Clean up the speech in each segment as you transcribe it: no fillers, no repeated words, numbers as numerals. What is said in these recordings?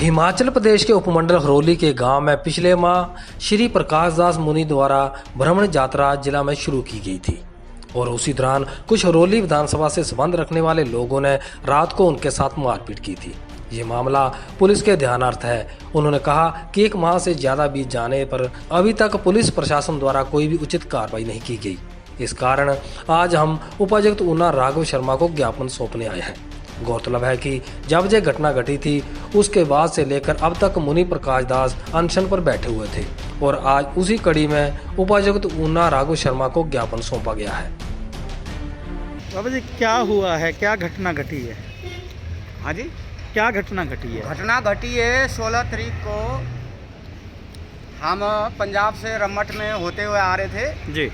हिमाचल प्रदेश के उपमंडल हरोली के गांव में पिछले माह श्री प्रकाश दास मुनि द्वारा भ्रमण यात्रा जिला में शुरू की गई थी और उसी दौरान कुछ हरोली विधानसभा से संबंध रखने वाले लोगों ने रात को उनके साथ मारपीट की थी। ये मामला पुलिस के ध्यानार्थ है। उन्होंने कहा कि 1 माह से ज्यादा बीत जाने पर अभी तक पुलिस प्रशासन द्वारा कोई भी उचित कार्रवाई नहीं की गई। इस कारण आज हम उपायुक्त ऊना राघव शर्मा को ज्ञापन सौंपने आए हैं। गौरतलब है कि जब यह घटना घटी थी उसके बाद से लेकर अब तक मुनि प्रकाश दास अनशन पर बैठे हुए थे और आज उसी कड़ी में उपायुक्त ऊना राघव शर्मा को ज्ञापन सौंपा गया है। बाबा जी, क्या हुआ है, क्या घटना घटी है? हाँ जी, क्या घटना घटी है? घटना घटी है 16 तारीख को। हम पंजाब से रम्मट में होते हुए आ रहे थे जी।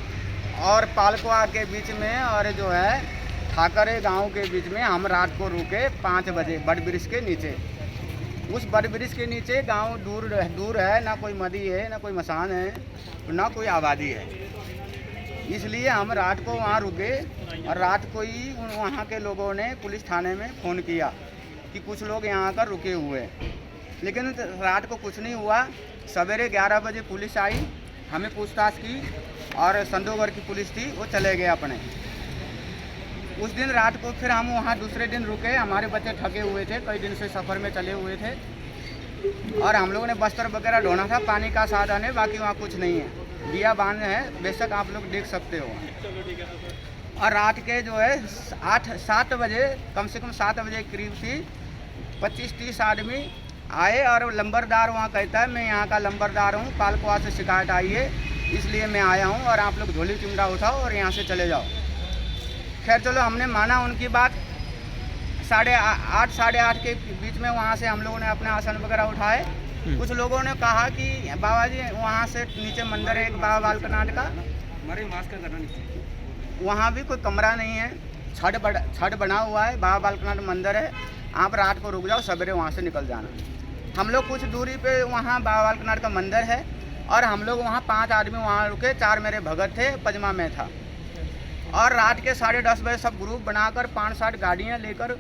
और पालकुआ के बीच में और जो है ठाकरे गांव के बीच में हम रात को रुके 5 बजे बड़ ब्रिज के नीचे। उस बड़ ब्रिज के नीचे गांव दूर है, ना कोई नदी है, ना कोई मसान है, ना कोई आबादी है। इसलिए हम रात को वहाँ रुके और रात को ही वहाँ के लोगों ने पुलिस थाने में फ़ोन किया कि कुछ लोग यहाँ आकर रुके हुए, लेकिन रात को कुछ नहीं हुआ। सवेरे 11 बजे पुलिस आई, हमें पूछताछ की और संदोगर की पुलिस थी, वो चले गए अपने। उस दिन रात को फिर हम वहाँ दूसरे दिन रुके। हमारे बच्चे थके हुए थे, कई दिन से सफ़र में चले हुए थे और हम लोगों ने बस्तर वगैरह ढोना था। पानी का साधन है, बाकी वहाँ कुछ नहीं है। दिया बांध है, बेशक आप लोग देख सकते हो। और रात के जो है 7 बजे, कम से कम 7 बजे करीब थी, 25-30 आदमी आए और लंबरदार वहाँ कहता है मैं यहाँ का लंबरदार हूँ, पालकुआ से शिकायत आई है इसलिए मैं आया हूँ और आप लोग झोली चिमड़ा उठाओ और यहाँ से चले जाओ। खैर चलो, हमने माना उनकी बात। 8:30 साढ़े 8 के बीच में वहाँ से हम लोगों ने अपने आसन वगैरह उठाए। कुछ लोगों ने कहा कि बाबा जी वहाँ से नीचे मंदिर है एक बाबा बालकनाथ का, वहाँ भी कोई कमरा नहीं है, छड़ बना हुआ है, बाबा बालकनाथ मंदिर है, आप रात को रुक जाओ, सवेरे वहाँ से निकल जाना। हम लोग कुछ दूरी पे वहाँ बाबा बालकनाथ का मंदिर है और हम लोग वहाँ 5 आदमी वहाँ रुके। 4 मेरे भगत थे, पजमा में था। और रात के 10:30 बजे सब ग्रुप बनाकर 5-7 गाड़ियाँ लेकर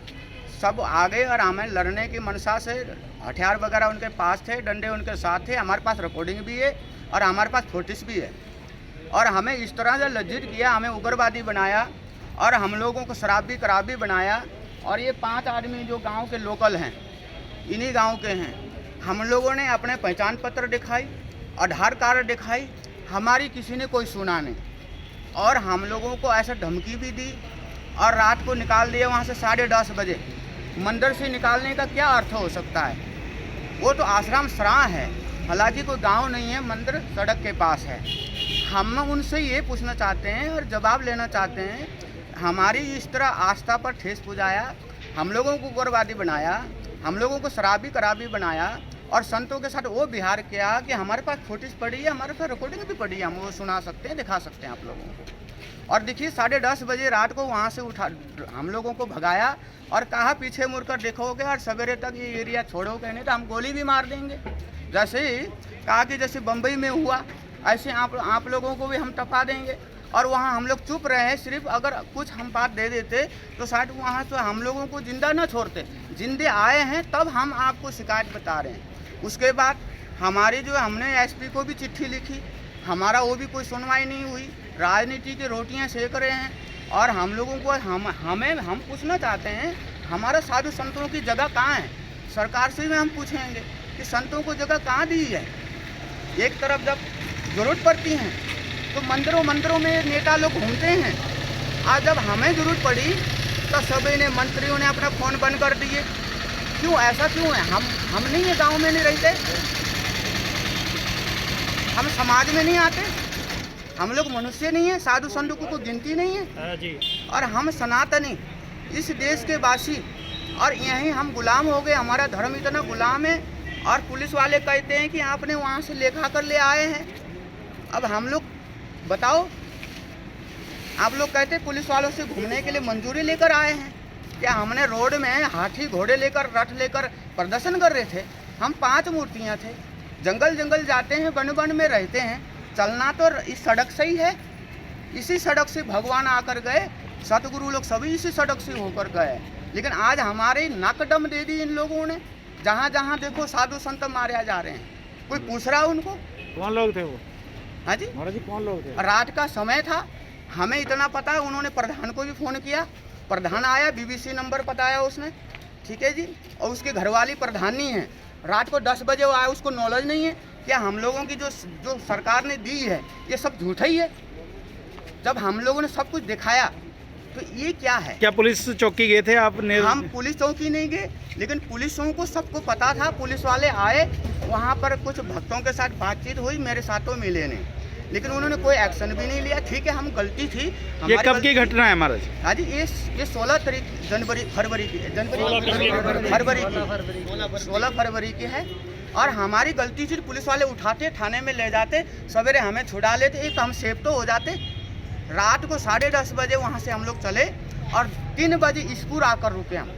सब आ गए और हमें लड़ने की मनसा से हथियार वगैरह उनके पास थे, डंडे उनके साथ थे। हमारे पास रिकॉर्डिंग भी है और हमारे पास फोटोस भी है। और हमें इस तरह से लज्जित किया, हमें उग्रवादी बनाया और हम लोगों को शराबी बनाया। और ये 5 आदमी जो गांव के लोकल हैं, इन्हीं गांव के हैं। हम लोगों ने अपने पहचान पत्र दिखाई, आधार कार्ड दिखाई, हमारी किसी ने कोई सुना नहीं। और हम लोगों को ऐसा धमकी भी दी और रात को निकाल दिया वहाँ से 10:30 बजे। मंदिर से निकालने का क्या अर्थ हो सकता है? वो तो आश्रम सराह है, हालांकि कोई गांव नहीं है, मंदिर सड़क के पास है। हम उनसे ये पूछना चाहते हैं और जवाब लेना चाहते हैं, हमारी इस तरह आस्था पर ठेस पहुँचाया, हम लोगों को उग्रवादी बनाया, हम लोगों को शराबी बनाया और संतों के साथ वो बिहार किया कि हमारे पास फोटोज पड़ी है, हमारे पास रिकॉर्डिंग भी पड़ी है, हम वो सुना सकते हैं, दिखा सकते हैं आप लोगों को। और देखिए 10:30 बजे रात को वहाँ से उठा हम लोगों को भगाया और कहा पीछे मुड़कर देखोगे और सवेरे तक ये एरिया छोड़ोगे नहीं तो हम गोली भी मार देंगे। जैसे ही कहा कि जैसे बम्बई में हुआ ऐसे आप लोगों को भी हम टपा देंगे। और वहाँ हम लोग चुप रहे, सिर्फ अगर कुछ हम बात दे देते तो शायद वहाँ से हम लोगों को जिंदा न छोड़ते। जिंदे आए हैं तब हम आपको शिकायत बता रहे हैं। उसके बाद हमारी जो हमने एसपी को भी चिट्ठी लिखी, हमारा वो भी कोई सुनवाई नहीं हुई। राजनीति की रोटियां सेक रहे हैं और हम लोगों को हम पूछना चाहते हैं, हमारा साधु संतों की जगह कहाँ है? सरकार से भी हम पूछेंगे कि संतों को जगह कहाँ दी है। एक तरफ जब जरूरत पड़ती है तो मंदिरों में नेता लोग घूमते हैं। आज जब हमें जरूरत पड़ी तो सभी ने मंत्रियों ने अपना फ़ोन बंद कर दिए। क्यों, ऐसा क्यों है? हम नहीं है, गांव में नहीं रहते, हम समाज में नहीं आते, हम लोग मनुष्य नहीं है, साधु संतों को गिनती नहीं है जी। और हम सनातनी इस देश के वासी और यहीं हम गुलाम हो गए, हमारा धर्म इतना गुलाम है। और पुलिस वाले कहते हैं कि आपने वहाँ से लेखा कर ले आए हैं। अब हम लोग बताओ, आप लोग कहते पुलिस वालों से घूमने के लिए मंजूरी लेकर आए हैं क्या? हमने रोड में हाथी घोड़े लेकर रथ लेकर प्रदर्शन कर रहे थे? हम 5 मूर्तियाँ थे, जंगल जाते हैं, वन में रहते हैं, चलना तो इस सड़क से ही है। इसी सड़क से भगवान आकर गए, सतगुरु लोग सभी इसी सड़क से होकर गए। लेकिन आज हमारे नाक दम दे दी इन लोगों ने। जहाँ जहाँ देखो साधु संत मारे जा रहे हैं, कोई पूछ रहा है उनको? कौन लोग थे वो? हाँ जी, महाराज जी कौन लोग थे? रात का समय था, हमें इतना पता है, उन्होंने प्रधान को भी फ़ोन किया, प्रधान आया, BBC नंबर बताया उसने, ठीक है जी। और उसकी घरवाली प्रधानी है, रात को 10 बजे वो आया, उसको नॉलेज नहीं है क्या हम लोगों की जो सरकार ने दी है ये सब झूठा ही है? जब हम लोगों ने सब कुछ दिखाया तो ये क्या है? क्या पुलिस चौकी गए थे आपने? हम पुलिस चौकी नहीं गए, लेकिन पुलिसों को सबको पता था। पुलिस वाले आए, वहाँ पर कुछ भक्तों के साथ बातचीत हुई, मेरे साथ तो मिले नहीं, लेकिन उन्होंने कोई एक्शन भी नहीं लिया। ठीक है, हम गलती थी। ये कब की घटना है महाराज? हाँ जी, ये 16 फरवरी की है, 16 फरवरी की है। और हमारी गलती थी, पुलिस वाले उठाते थाने में ले जाते, सवेरे हमें छुड़ा लेते, एक हम सेफ तो हो जाते। रात को 10:30 बजे वहाँ से हम लोग चले और 3 बजे स्कूल आकर रुके हम।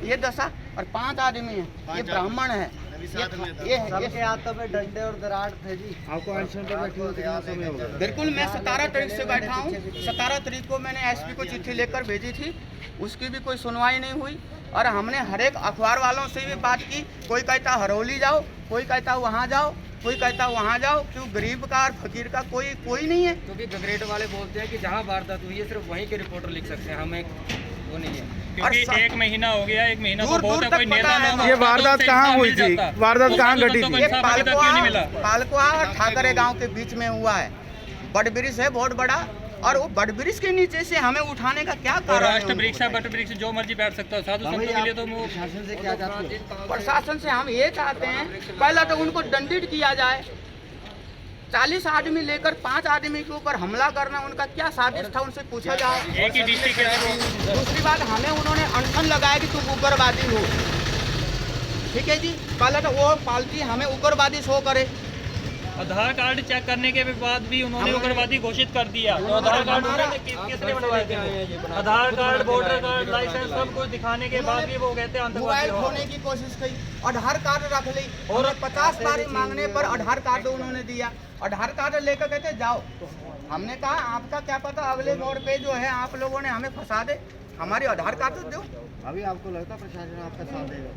ये दशा, और 5 आदमी हैं, ये ब्राह्मण है, ये हाथों में डंडे और दरार थे जी। आपको अनशन पर बैठे हुए कितना समय हो गया? बिल्कुल, मैं 17 तारीख से बैठा हूँ। 17 तारीख को मैंने SP को चिट्ठी लेकर भेजी थी, उसकी भी कोई सुनवाई नहीं हुई। और हमने हर एक अखबार वालों से भी बात की, कोई कहता हरौली जाओ, कोई कहता वहाँ जाओ, कोई कहता वहाँ जाओ, क्यों गरीब का और फकीर का कोई नहीं है। क्योंकि गगरेट वाले बोलते हैं कि जहाँ वारदात हुई है सिर्फ वहीं के रिपोर्टर लिख सकते हैं, हमें वो नहीं है। क्योंकि एक महीना हो गया, एक महीना दूर को बहुत दूर है, तक कोई पता नेता है। लोग ये वारदात कहाँ हुई थी? वारदात कहाँ घटी थी? ये पालकुआ और ठाकरे गांव के बीच में हुआ है। बट ब्रिज है बहुत बड़ा, और वो बट ब्रिज के नीचे से हमें उठाने का क्या और कारण है? राष्ट्र वृक्ष है, बट वृक्ष जो मर्जी बैठ सकता है। साधु संतों के लिए तो वो शासन से क्या चाहते हो? प्रशासन से हम ये चाहते हैं, पहला तो उनको दंडित किया जाए। 40 आदमी लेकर 5 आदमी के ऊपर हमला करना उनका क्या साजिश था, उनसे पूछा जाए। एक ही डिस्ट्रिक्ट है। दूसरी बात, हमें उन्होंने अनशन लगाया कि तुम उग्रवादी हो, ठीक है जी। पहले तो वो पार्टी हमें उग्रवादी शो करे। आधार कार्ड चेक करने के बाद भी उन्होंने उग्रवादी घोषित कर दिया। तो आधार कार्ड उन्होंने किसने बनवाए थे? आधार कार्ड, वोटर कार्ड, लाइसेंस सब कुछ दिखाने के बाद भी वो कहते हैं मोबाइल आतंकवादी। खोने की कोशिश की, आधार कार्ड रख ली, और 50 बारी मांगने पर आधार कार्ड उन्होंने दिया। आधार कार्ड लेकर कहते जाओ। हमने कहा आपका क्या पता अगले मोड़ पे जो है आप लोगों ने हमें फंसा दे, हमारी आधार कार्ड तो दो। अभी आपको लगता है प्रशासन आपका साथ देगा?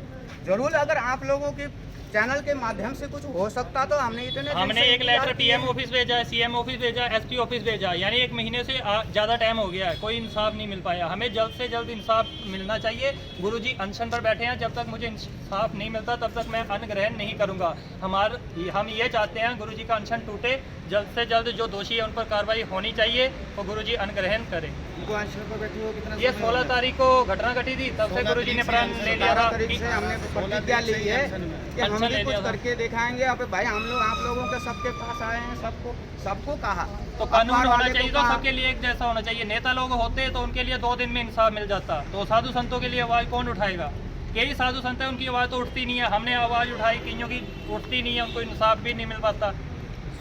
जरूर, अगर आप लोगों के चैनल के माध्यम से कुछ हो सकता तो हमने हमने एक लेटर PM ऑफिस भेजा है, CM ऑफिस भेजा, SP ऑफिस भेजा, यानी 1 महीने से ज़्यादा टाइम हो गया है, कोई इंसाफ नहीं मिल पाया। हमें जल्द से जल्द इंसाफ मिलना चाहिए। गुरुजी अनशन पर बैठे हैं, जब तक मुझे इंसाफ नहीं मिलता तब तक मैं अन्न ग्रहण नहीं करूँगा। हम ये चाहते हैं गुरुजी का अनशन टूटे, जल्द से जल्द जो दोषी है उन पर कार्रवाई होनी चाहिए और गुरुजी अन्न ग्रहण करें। उनको अनशन पर बैठे हुए कितना? ये 16 तारीख को घटना घटी थी, तब से गुरुजी ने प्रण ले लिया था तारीख से हमने प्रतिज्ञा ली है कि हम भी कुछ करके दिखाएंगे। अब भाई हम लोग आप लोगों के सबके पास आए हैं, सबको कहा तो कानून होना चाहिए, तो सबके लिए एक जैसा होना चाहिए। नेता लोग होते तो उनके लिए 2 दिन में इंसाफ मिल जाता, तो साधु संतों के लिए आवाज़ कौन उठाएगा? कई साधु संत है, उनकी आवाज़ तो उठती नहीं है। हमने आवाज़ उठाई, कईयों की उठती नहीं है, उनको इंसाफ भी नहीं मिल पाता।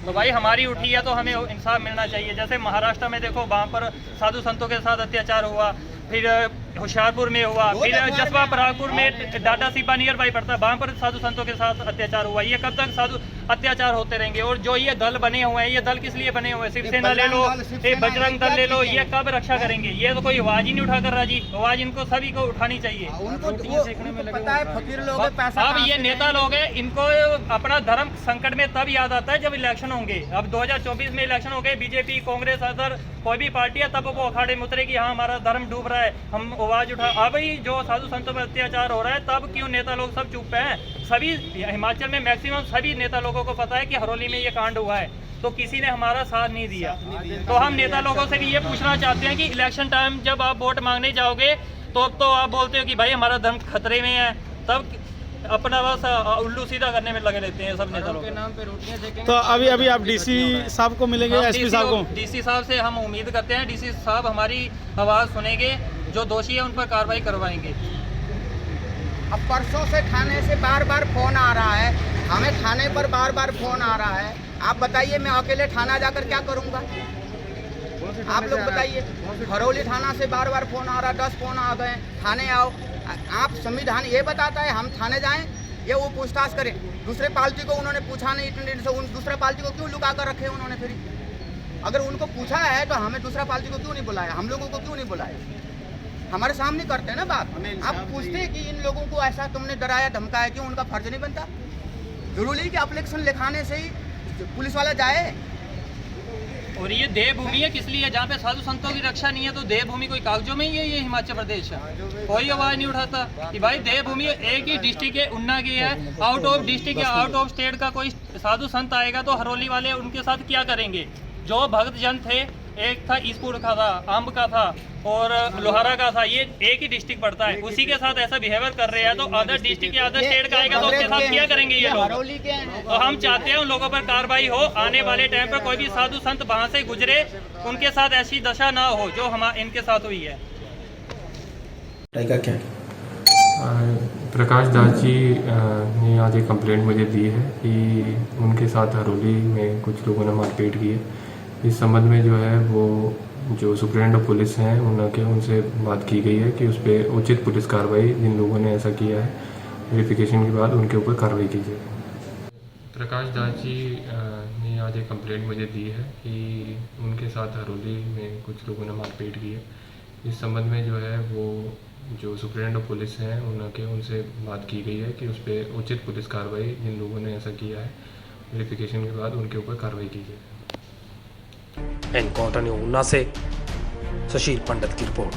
तो भाई हमारी उठी है तो हमें इंसाफ मिलना चाहिए। जैसे महाराष्ट्र में देखो, वहाँ पर साधु संतों के साथ अत्याचार हुआ, फिर होशियारपुर में हुआ, फिर जसवा परागपुर में डाटा सीपा नियर बाई पड़ता है, वहाँ पर साधु संतों के साथ अत्याचार हुआ। ये कब तक साधु अत्याचार होते रहेंगे? और जो ये दल बने हुए हैं, ये दल किस लिए बने हुए हैं? शिवसेना ले लो, बजरंग दल ले लो, ये कब रक्षा करेंगे? ये तो कोई आवाज ही नहीं उठा कर रहा जी। आवाज इनको सभी को उठानी चाहिए। उनको पता है फकीर लोग हैं, पैसा अब ये नेता लोग हैं, इनको अपना धर्म संकट में तब याद आता है जब इलेक्शन होंगे। अब 2024 में इलेक्शन हो गए, बीजेपी, कांग्रेस, अदर कोई भी पार्टी है, तब वो अखाड़े में उतरे कि हाँ हमारा धर्म डूब रहा है, हम आवाज उठा। अब ही जो साधु संतों पर अत्याचार हो रहा है, तब क्यों नेता लोग सब चुप हैं? सभी हिमाचल में मैक्सिमम सभी नेता लोगों को पता है कि हरौली में ये कांड हुआ है, तो किसी ने हमारा साथ नहीं दिया। तो हम नेता लोगों से भी ये पूछना चाहते हैं कि इलेक्शन टाइम जब आप वोट मांगने जाओगे तो अब तो आप बोलते हो कि भाई हमारा धर्म खतरे में है, तब अपना बस उल्लू सीधा करने में लगे रहते हैं सब नेता लोग। नाम पे रोटियां सेकेंगे। तो अभी आप DC साहब को मिलेंगे, SP साहब को? DC साहब से हम उम्मीद करते हैं, DC साहब हमारी आवाज़ सुनेंगे, जो दोषी है उन पर कार्रवाई करवाएंगे। अब परसों से थाने से बार बार फोन आ रहा है, हमें थाने पर बार बार फोन आ रहा है। आप बताइए, मैं अकेले थाना जाकर क्या करूँगा? आप लोग बताइए। हरौली थाना से बार बार फोन आ रहा है, 10 फोन आ गए, थाने आओ। आप संविधान ये बताता है हम थाने जाएं, ये वो पूछताछ करें। दूसरे पार्टी को उन्होंने पूछा नहीं इतने दिन से, उन दूसरा पार्टी को क्यों लुका कर रखे उन्होंने? फिर अगर उनको पूछा है तो हमें दूसरा पार्टी को क्यों नहीं बुलाया, हम लोगों को क्यों नहीं बुलाया? हमारे सामने करते हैं ना बात। आप पूछते हैं कि इन लोगों को ऐसा तुमने डराया धमकाया, क्यों? उनका फर्ज नहीं बनता? जरूरी कि एप्लीकेशन लिखाने से ही पुलिस वाला जाए? और ये देवभूमि है किस लिए? जहाँ पे साधु संतों की रक्षा नहीं है तो देवभूमि कोई कागजों में ही है? ये हिमाचल प्रदेश है, कोई आवाज नहीं उठाता कि भाई देवभूमि एक ही डिस्ट्रिक्ट है, उन्ना की है। आउट ऑफ डिस्ट्रिक्ट या आउट ऑफ स्टेट का कोई साधु संत आएगा तो हरोली वाले उनके साथ क्या करेंगे? जो भक्त जन थे, एक था ईसपुर का था, अम्ब का था और लोहारा का था, ये एक ही डिस्ट्रिक्ट पड़ता है, उसी के साथ ऐसा बिहेवियर कर रहे हैं तो अदर डिस्ट्रिक्ट या अदर स्टेट का आएगा तो उसके साथ क्या करेंगे ये लोग? तो हम चाहते हैं उन लोगों पर कार्रवाई हो, आने वाले टाइम पर कोई भी साधु संत वहाँ से गुजरे उनके साथ ऐसी दशा ना हो जो इनके साथ हुई है। प्रकाश दास जी ने आज एक कंप्लेंट मुझे दी है कि उनके साथ हरोली में कुछ लोगों ने मारपीट की है। इस संबंध में जो है वो जो सुप्रिटेंडेंट ऑफ पुलिस हैं उनसे बात की गई है कि उस पर उचित पुलिस कार्रवाई, जिन लोगों ने ऐसा किया है वेरिफिकेशन के बाद उनके ऊपर कार्रवाई की जाए। प्रकाश दास जी ने आज एक कंप्लेंट मुझे दी है कि उनके साथ हरोली में कुछ लोगों ने मारपीट की है। इस संबंध में जो है वो जो सुप्रिटेंडेंट ऑफ पुलिस हैं उनसे बात की गई है कि उस पर उचित पुलिस कार्रवाई, जिन लोगों ने ऐसा किया है वेरिफिकेशन के बाद उनके ऊपर कार्रवाई की जाए। एनकाउंटर न्यूज़ ऊना से सुशील पंडित की रिपोर्ट।